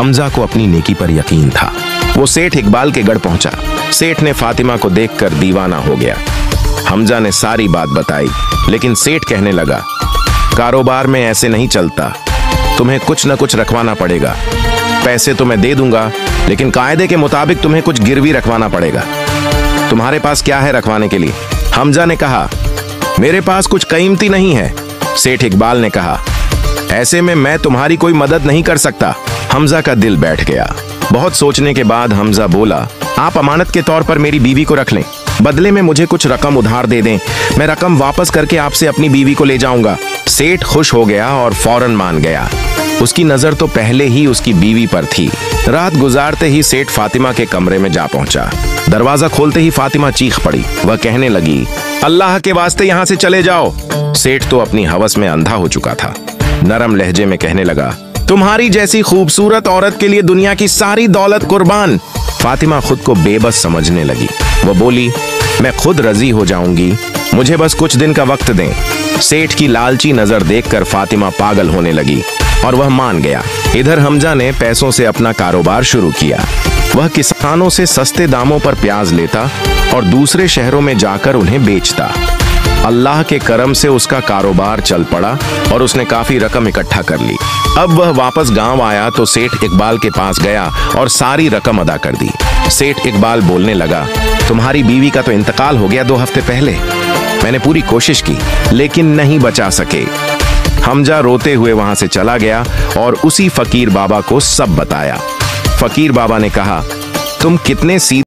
हमजा को अपनी नेकी पर यकीन था। वो सेठ इकबाल के गढ़ पहुंचा। सेठ ने फातिमा को देखकर दीवाना हो गया। हमजा ने सारी बात बताई, लेकिन सेठ कहने लगा, कारोबार में ऐसे नहीं चलता, तुम्हें कुछ न कुछ रखवाना पड़ेगा। पैसे तो मैं दे दूंगा, लेकिन कायदे के मुताबिक तुम्हें कुछ गिरवी रखवाना पड़ेगा। तुम्हारे पास क्या है रखवाने के लिए? हमजा ने कहा, मेरे पास कुछ कीमती नहीं है। सेठ इकबाल ने कहा, ऐसे में मैं तुम्हारी कोई मदद नहीं कर सकता। हमजा का दिल बैठ गया। बहुत सोचने के बाद हमजा बोला, आप अमानत के तौर पर मेरी बीवी को रख लें, बदले में मुझे कुछ रकम उधार दे दें, मैं रकम वापस करके आपसे अपनी बीवी को ले जाऊंगा। सेठ खुश हो गया और फौरन मान गया। उसकी नजर तो पहले ही उसकी बीवी पर थी। रात गुजारते ही सेठ फातिमा के कमरे में जा पहुंचा। दरवाजा खोलते ही फातिमा चीख पड़ी। वह कहने लगी, अल्लाह के वास्ते यहां से चले जाओ। सेठ तो अपनी हवस में अंधा हो चुका था। नरम लहजे में कहने लगा, तुम्हारी जैसी खूबसूरत औरत के लिए दुनिया की सारी दौलत कुर्बान। फातिमा खुद को बेबस समझने लगी। वह बोली, मैं खुद रजी हो जाऊंगी, मुझे बस कुछ दिन का वक्त दें। सेठ की लालची नजर देखकर फातिमा पागल होने लगी और वह मान गया। इधर हमजा ने पैसों से अपना कारोबार शुरू किया। वह किसानों से सस्ते दामों पर प्याज लेता और दूसरे शहरों में जाकर उन्हें बेचता। अल्लाह के करम से उसका कारोबार चल पड़ा और उसने काफी रकम इकट्ठा कर ली। अब वह वापस गांव आया तो सेठ इकबाल के पास गया और सारी रकम अदा कर दी। सेठ इकबाल बोलने लगा, तुम्हारी बीवी का तो इंतकाल हो गया 2 हफ्ते पहले। मैंने पूरी कोशिश की, लेकिन नहीं बचा सके। हमजा रोते हुए वहां से चला गया और उसी फकीर बाबा को सब बताया। फकीर बाबा ने कहा, तुम कितने सीधे